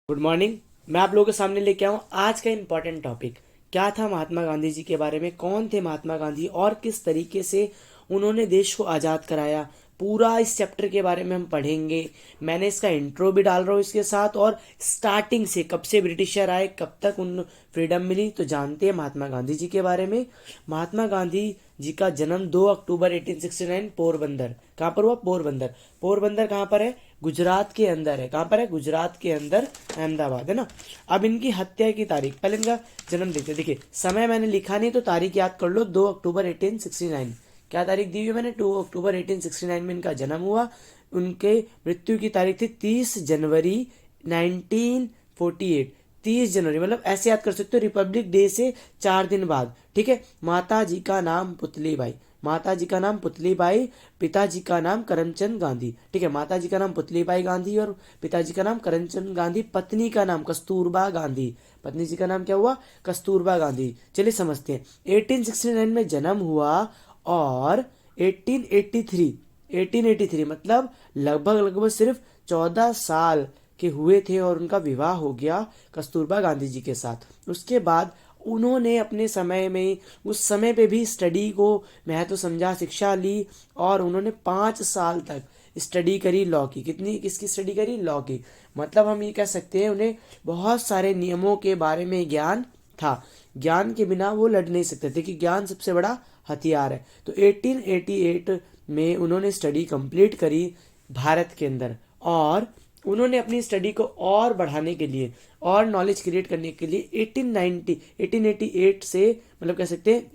Good morning. मैं आप लोगों के सामने लेके आऊँ आज का इम्पोर्टेंट टॉपिक। क्या था महात्मा गांधी जी के बारे में, कौन थे महात्मा गांधी और किस तरीके से उन्होंने देश को आज़ाद कराया, पूरा इस चैप्टर के बारे में हम पढ़ेंगे। मैंने इसका इंट्रो भी डाल रहा हूँ इसके साथ, और स्टार्टिंग से कब से ब्रिटिशर आए, कब तक उन फ्रीडम मिली, तो जानते हैं महात्मा गांधी जी के बारे में। महात्मा गांधी जी का जन्म 2 अक्टूबर 1869 पोरबंदर। कहाँ पर हुआ? पोरबंदर। पोरबंदर कहाँ पर है? गुजरात के अंदर है। कहाँ पर है? गुजरात के अंदर, अहमदाबाद, है ना। अब इनकी हत्या की तारीख, पहले इनका जन्म देखते। देखिए, समय मैंने लिखा नहीं तो तारीख याद कर लो, 2 अक्टूबर 1869। क्या तारीख दी हुई है मैंने? 2 अक्टूबर 1869 में इनका जन्म हुआ। उनके मृत्यु की तारीख थी 30 जनवरी 1948। 30 जनवरी मतलब ऐसे याद कर सकते हो, रिपब्लिक डे से 4 दिन बाद। ठीक है। माता जी का नाम पुतलीबाई। माता जी का नाम पुतलीबाई, पिताजी का नाम करमचंद गांधी। ठीक है, माता जी का नाम पुतलीबाई गांधी और पिताजी का नाम करमचंद गांधी। पत्नी का नाम कस्तूरबा गांधी। पत्नी जी का नाम क्या हुआ? कस्तूरबा गांधी। चलिए समझते हैं। 1869 में जन्म हुआ और 1883 मतलब लगभग लगभग सिर्फ 14 साल के हुए थे और उनका विवाह हो गया कस्तूरबा गांधी जी के साथ। उसके बाद उन्होंने अपने समय में, उस समय पे भी स्टडी को महत्व समझा, शिक्षा ली, और उन्होंने 5 साल तक स्टडी करी लॉ की। कितनी? किसकी स्टडी करी? लॉ की। मतलब हम ये कह सकते हैं उन्हें बहुत सारे नियमों के बारे में ज्ञान था। ज्ञान के बिना वो लड़ नहीं सकते थे, कि ज्ञान सबसे बड़ा हथियार है। तो 1888 में उन्होंने स्टडी कंप्लीट करी भारत के अंदर, और उन्होंने अपनी स्टडी को और बढ़ाने के लिए और नॉलेज क्रिएट करने के लिए 1888 से, मतलब कह सकते हैं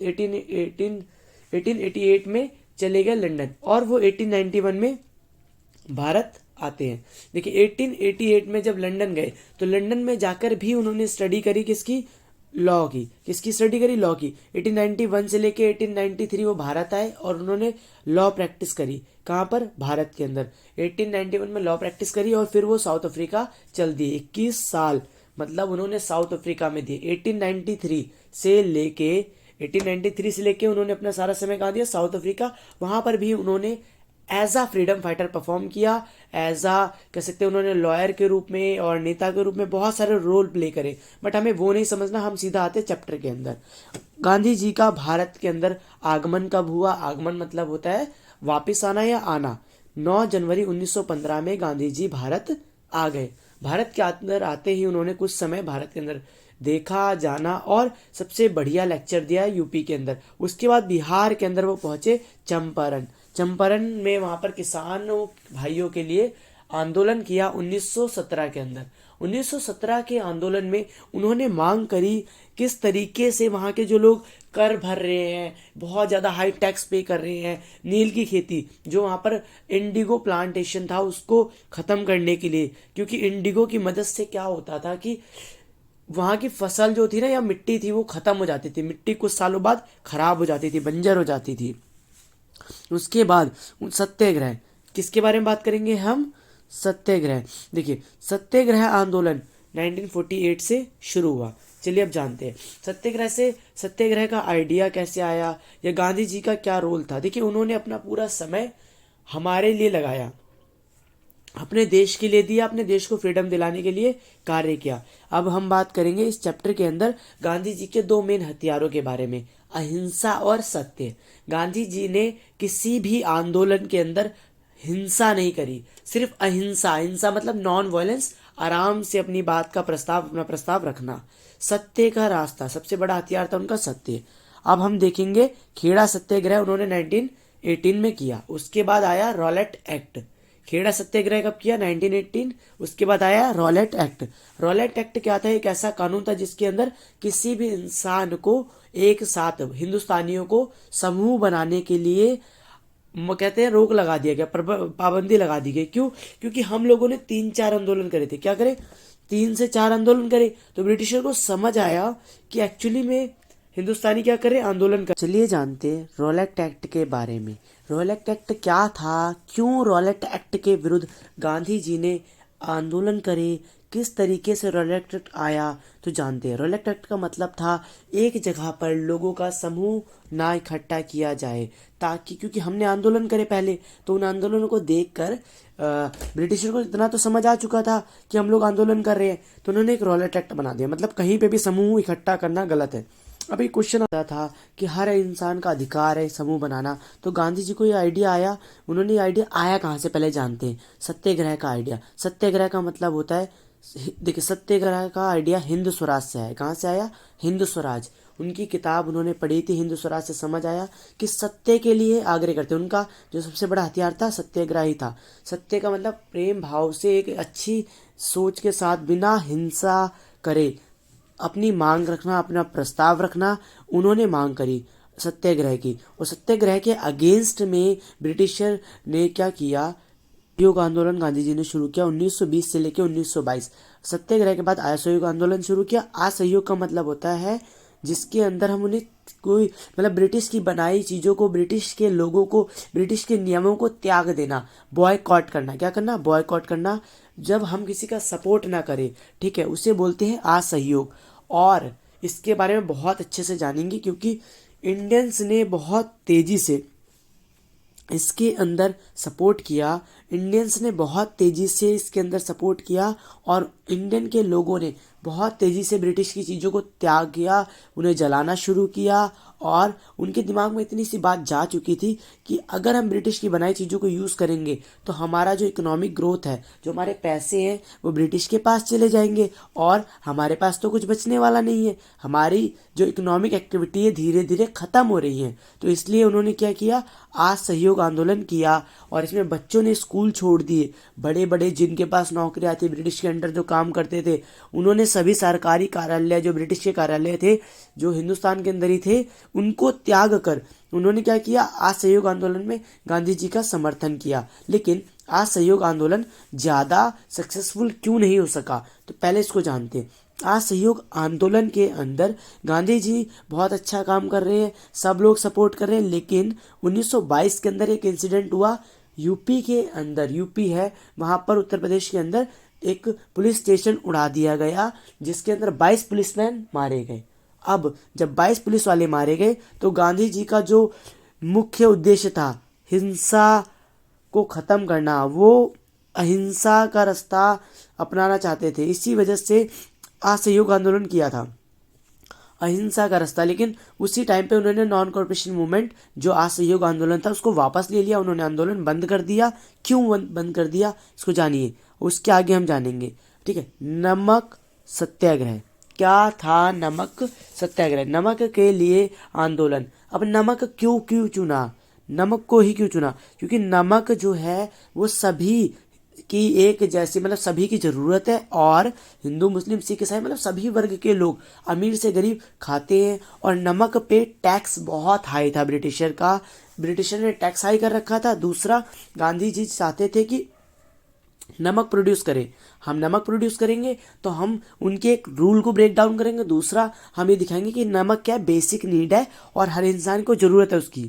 1888 में चले गए लंदन, और वो 1891 में भारत आते हैं। देखिए, 1888 में जब लंदन गए तो लंदन में जाकर भी उन्होंने स्टडी करी किसकी? लॉ की। किसकी स्टडी करी? लॉ की। 1891 से लेके 1893 वो भारत आए और उन्होंने लॉ प्रैक्टिस करी। कहाँ पर? भारत के अंदर। 1891 में लॉ प्रैक्टिस करी और फिर वो साउथ अफ्रीका चल दिए। 21 साल मतलब उन्होंने साउथ अफ्रीका में दिए। 1893 से लेके उन्होंने अपना सारा समय कहाँ दिया? South Africa. वहां पर भी उन्होंने एज आ फ्रीडम फाइटर परफॉर्म किया। एज आ, कह सकते हैं, उन्होंने लॉयर के रूप में और नेता के रूप में बहुत सारे रोल प्ले करे। बट हमें वो नहीं समझना, हम सीधा आते चैप्टर के अंदर। गांधी जी का भारत के अंदर आगमन कब हुआ? आगमन मतलब होता है वापिस आना या आना। 9 जनवरी 1915 में गांधी जी भारत आ गए। भारत के अंदर आते ही उन्होंने कुछ समय भारत के अंदर देखा, जाना, और सबसे बढ़िया लेक्चर दिया यूपी के अंदर। उसके बाद बिहार के अंदर वो पहुंचे चंपारण। चंपारण में वहां पर किसानों भाइयों के लिए आंदोलन किया 1917 के अंदर। 1917 के आंदोलन में उन्होंने मांग करी किस तरीके से वहाँ के जो लोग कर भर रहे हैं, बहुत ज़्यादा हाई टैक्स पे कर रहे हैं, नील की खेती, जो वहाँ पर इंडिगो प्लांटेशन था, उसको ख़त्म करने के लिए। क्योंकि इंडिगो की मदद से क्या होता था कि वहाँ की फसल जो थी ना, या मिट्टी थी, वो ख़त्म हो जाती थी। मिट्टी कुछ सालों बाद खराब हो जाती थी, बंजर हो जाती थी। उसके बाद सत्याग्रह, किसके बारे में बात करेंगे हम? सत्याग्रह। देखिए, सत्याग्रह आंदोलन 1948 से शुरू हुआ। चलिए अब जानते हैं सत्याग्रह का आइडिया कैसे आया, या गांधी जी का क्या रोल था। देखिए, उन्होंने अपना पूरा समय हमारे लिए लगाया, अपने देश के लिए दिया, अपने देश को फ्रीडम दिलाने के लिए कार्य किया। अब हम बात करेंगे इस चैप्टर के अंदर गांधी जी के 2 मेन हथियारों के बारे में, अहिंसा और सत्य। गांधी जी ने किसी भी आंदोलन के अंदर हिंसा नहीं करी, सिर्फ अहिंसा। अहिंसा मतलब नॉन वायलेंस, आराम से अपनी बात का अपना प्रस्ताव रखना। सत्य का रास्ता, सबसे बड़ा हथियार था उनका सत्य। अब हम देखेंगे खेड़ा सत्याग्रह उन्होंने 1918 में किया। उसके बाद आया रॉलेट एक्ट। खेड़ा सत्याग्रह कब किया? 1918। उसके बाद आया रॉलेट एक्ट। रॉलेट एक्ट क्या था? एक ऐसा कानून था जिसके अंदर किसी भी इंसान को एक साथ, हिंदुस्तानियों को समूह बनाने के लिए कहते हैं रोक लगा दिया गया, पाबंदी लगा दी गई। क्यों? क्योंकि हम लोगों ने 3-4 आंदोलन करे थे। क्या करे? 3 से 4 आंदोलन करे। तो ब्रिटिशर को समझ आया कि एक्चुअली में हिंदुस्तानी क्या करे? आंदोलन कर। चलिए जानते हैं रॉलेट एक्ट के बारे में। रॉलेट एक्ट क्या था, क्यों रॉलेट एक्ट के विरुद्ध गांधी जी ने आंदोलन करे, किस तरीके से रॉलेट एक्ट आया तो जानते हैं। रॉलेट एक्ट का मतलब था एक जगह पर लोगों का समूह ना इकट्ठा किया जाए, ताकि क्योंकि हमने आंदोलन करे पहले, तो उन आंदोलनों को देखकर ब्रिटिशर को इतना तो समझ आ चुका था कि हम लोग आंदोलन कर रहे हैं, तो उन्होंने एक रॉलेट एक्ट बना दिया। मतलब कहीं पे भी समूह इकट्ठा करना गलत है। अभी क्वेश्चन आता था कि हर इंसान का अधिकार है समूह बनाना, तो गांधी जी को ये आइडिया आया। उन्होंने ये आइडिया आया कहाँ से पहले जानते हैं, सत्याग्रह का आइडिया। सत्याग्रह का मतलब होता है, देखिए सत्याग्रह का आइडिया हिंद स्वराज से आया। कहाँ से आया? हिंद स्वराज। उनकी किताब उन्होंने पढ़ी थी हिंद स्वराज से समझ आया कि सत्य के लिए आग्रह करते। उनका जो सबसे बड़ा हथियार था सत्याग्रह ही था। सत्य का मतलब प्रेम भाव से एक अच्छी सोच के साथ बिना हिंसा करे अपनी मांग रखना, अपना प्रस्ताव रखना। उन्होंने मांग करी सत्याग्रह की, और सत्याग्रह के अगेंस्ट में ब्रिटिशर ने क्या किया, असहयोग आंदोलन गांधी जी ने शुरू किया 1920 से लेकर 1922। सत्याग्रह के बाद असहयोग आंदोलन शुरू किया। असहयोग का मतलब होता है जिसके अंदर हम उन्हें कोई मतलब ब्रिटिश की बनाई चीज़ों को, ब्रिटिश के लोगों को, ब्रिटिश के नियमों को त्याग देना, बॉयकॉट करना। क्या करना? बॉयकॉट करना। जब हम किसी का सपोर्ट ना करें, ठीक है, उसे बोलते हैं असहयोग। और इसके बारे में बहुत अच्छे से जानेंगे क्योंकि इंडियंस ने बहुत तेज़ी से इसके अंदर सपोर्ट किया। इंडियंस ने बहुत तेज़ी से इसके अंदर सपोर्ट किया, और इंडियन के लोगों ने बहुत तेज़ी से ब्रिटिश की चीज़ों को त्याग किया, उन्हें जलाना शुरू किया। और उनके दिमाग में इतनी सी बात जा चुकी थी कि अगर हम ब्रिटिश की बनाई चीज़ों को यूज़ करेंगे तो हमारा जो इकोनॉमिक ग्रोथ है, जो हमारे पैसे हैं, वो ब्रिटिश के पास चले जाएंगे, और हमारे पास तो कुछ बचने वाला नहीं है। हमारी जो इकोनॉमिक एक्टिविटी है धीरे धीरे ख़त्म हो रही है। तो इसलिए उन्होंने क्या किया, असहयोग आंदोलन किया। और इसमें बच्चों ने स्कूल छोड़ दिए। बड़े बड़े जिनके पास नौकरियां थी, ब्रिटिश के अंडर जो काम करते थे, उन्होंने सभी सरकारी कार्यालय जो ब्रिटिश के कार्यालय थे, जो हिंदुस्तान के अंदर ही थे, उनको त्याग कर उन्होंने क्या किया, असहयोग आंदोलन में गांधी जी का समर्थन किया। लेकिन असहयोग आंदोलन ज़्यादा सक्सेसफुल क्यों नहीं हो सका, तो पहले इसको जानते हैं। असहयोग आंदोलन के अंदर गांधी जी बहुत अच्छा काम कर रहे हैं, सब लोग सपोर्ट कर रहे हैं, लेकिन 1922 के अंदर एक इंसिडेंट हुआ। यूपी के अंदर, यूपी है वहाँ पर, उत्तर प्रदेश के अंदर एक पुलिस स्टेशन उड़ा दिया गया, जिसके अंदर 22 पुलिसमैन मारे गए। अब जब 22 पुलिस वाले मारे गए तो गांधी जी का जो मुख्य उद्देश्य था हिंसा को ख़त्म करना, वो अहिंसा का रास्ता अपनाना चाहते थे। इसी वजह से असहयोग आंदोलन किया था, अहिंसा का रास्ता। लेकिन उसी टाइम पे उन्होंने नॉन कॉर्पोरेशन मूवमेंट जो असहयोग आंदोलन था उसको वापस ले लिया। उन्होंने आंदोलन बंद कर दिया। क्यों बंद कर दिया इसको जानिए, उसके आगे हम जानेंगे, ठीक है। नमक सत्याग्रह क्या था? नमक सत्याग्रह, नमक के लिए आंदोलन। अब नमक क्यों चुना, नमक को ही क्यों चुना? क्योंकि नमक जो है वो सभी की एक जैसी, मतलब सभी की ज़रूरत है, और हिंदू मुस्लिम सिख ईसाई मतलब सभी वर्ग के लोग, अमीर से गरीब खाते हैं। और नमक पे टैक्स बहुत हाई था ब्रिटिशर का, ब्रिटिशर ने टैक्स हाई कर रखा था। दूसरा, गांधी जी चाहते थे कि नमक प्रोड्यूस करें, हम नमक प्रोड्यूस करेंगे तो हम उनके एक रूल को ब्रेक डाउन करेंगे। दूसरा, हम ये दिखाएंगे कि नमक क्या बेसिक नीड है और हर इंसान को ज़रूरत है उसकी,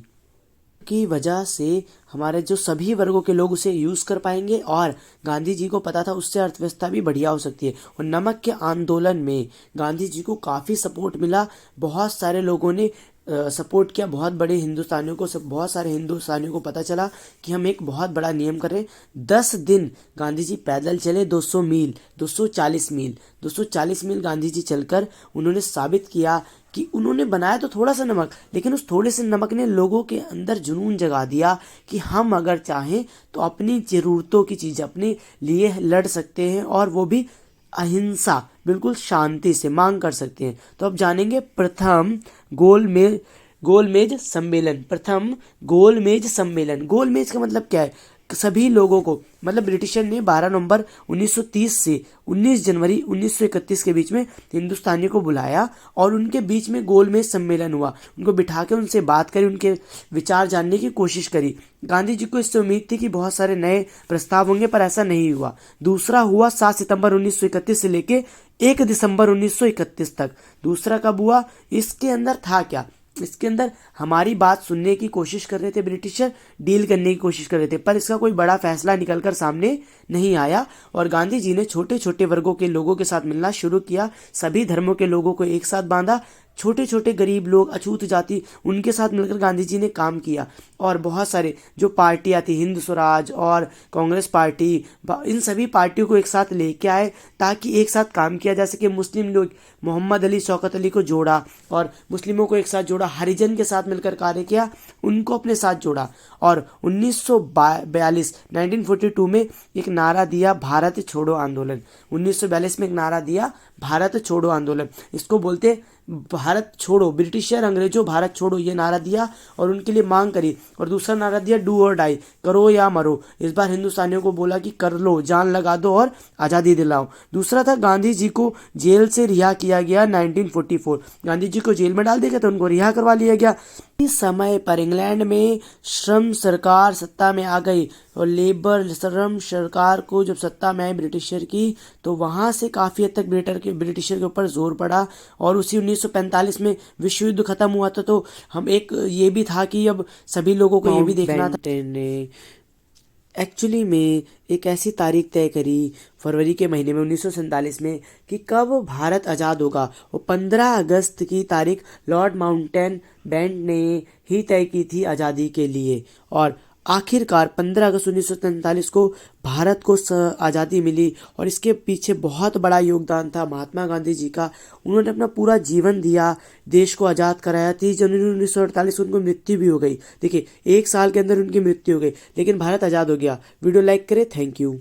की वजह से हमारे जो सभी वर्गों के लोग उसे यूज़ कर पाएंगे। और गांधी जी को पता था उससे अर्थव्यवस्था भी बढ़िया हो सकती है। और नमक के आंदोलन में गांधी जी को काफ़ी सपोर्ट मिला, बहुत सारे लोगों ने सपोर्ट किया, बहुत बड़े हिंदुस्तानियों को, सब बहुत सारे हिंदुस्तानियों को पता चला कि हम एक बहुत बड़ा नियम कर रहे हैं। 10 दिन गांधी जी पैदल चले, 200 मील, 240 मील गांधी जी चलकर उन्होंने साबित किया कि उन्होंने बनाया तो थोड़ा सा नमक, लेकिन उस थोड़े से नमक ने लोगों के अंदर जुनून जगा दिया कि हम अगर चाहें तो अपनी ज़रूरतों की चीज़ अपने लिए लड़ सकते हैं, और वो भी अहिंसा, बिल्कुल शांति से मांग कर सकते हैं। तो अब जानेंगे प्रथम गोलमेज सम्मेलन। प्रथम गोलमेज सम्मेलन, गोलमेज का मतलब क्या है? सभी लोगों को, मतलब ब्रिटिशर ने 12 नवंबर 1930 से 19 जनवरी 1931 के बीच में हिंदुस्तानियों को बुलाया और उनके बीच में गोलमेज सम्मेलन हुआ। उनको बिठा के उनसे बात करी, उनके विचार जानने की कोशिश करी। गांधी जी को इससे उम्मीद थी कि बहुत सारे नए प्रस्ताव होंगे, पर ऐसा नहीं हुआ। दूसरा हुआ 7 सितंबर 1931 से लेके 1 दिसंबर 1931 तक। दूसरा कब हुआ? इसके अंदर था क्या इसके अंदर हमारी बात सुनने की कोशिश कर रहे थे ब्रिटिशर, डील करने की कोशिश कर रहे थे, पर इसका कोई बड़ा फैसला निकलकर सामने नहीं आया। और गांधी जी ने छोटे छोटे वर्गों के लोगों के साथ मिलना शुरू किया, सभी धर्मों के लोगों को एक साथ बांधा, छोटे छोटे गरीब लोग, अछूत जाति, उनके साथ मिलकर गांधी जी ने काम किया। और बहुत सारे जो पार्टियां थी, हिंद स्वराज और कांग्रेस पार्टी, इन सभी पार्टियों को एक साथ लेके आए ताकि एक साथ काम किया जा सके। मुस्लिम लोग, मोहम्मद अली, शौकत अली को जोड़ा और मुस्लिमों को एक साथ जोड़ा, हरिजन के साथ मिलकर कार्य किया, उनको अपने साथ जोड़ा। और 1942 1942 में एक नारा दिया, भारत छोड़ो आंदोलन। 1942 में एक नारा दिया, भारत छोड़ो आंदोलन। इसको बोलते भारत छोड़ो, ब्रिटिशर अंग्रेजों भारत छोड़ो, ये नारा दिया और उनके लिए मांग करी। और दूसरा नारा दिया, डू और डाई, करो या मरो। इस बार हिंदुस्तानियों को बोला कि कर लो, जान लगा दो और आज़ादी दिलाओ। दूसरा था, गांधी जी को जेल से रिहा किया गया 1944। गांधी जी को जेल में डाल दिया गया तो उनको रिहा करवा लिया गया। इस समय पर इंग्लैंड में श्रम सरकार सत्ता में आ गई और लेबर श्रम सरकार को जब सत्ता में आई ब्रिटिशर की, तो वहाँ से काफ़ी हद तक ब्रिटिशर के ऊपर जोर पड़ा। और उसी 1945 में विश्व युद्ध खत्म हुआ था, तो हम एक ये भी था कि अब सभी लोगों को ये भी देखना था ने एक्चुअली में एक ऐसी तारीख तय करी फरवरी के महीने में 1947 में कि कब भारत आज़ाद होगा। और 15 अगस्त की तारीख लॉर्ड माउंटेन बैंड ने ही तय की थी आज़ादी के लिए। और आखिरकार 15 अगस्त 1947 को भारत को आज़ादी मिली। और इसके पीछे बहुत बड़ा योगदान था महात्मा गांधी जी का। उन्होंने अपना पूरा जीवन दिया, देश को आज़ाद कराया। 30 जनवरी 1948 उनको मृत्यु भी हो गई। देखिए, 1 साल के अंदर उनकी मृत्यु हो गई, लेकिन भारत आज़ाद हो गया। वीडियो लाइक करें, थैंक यू।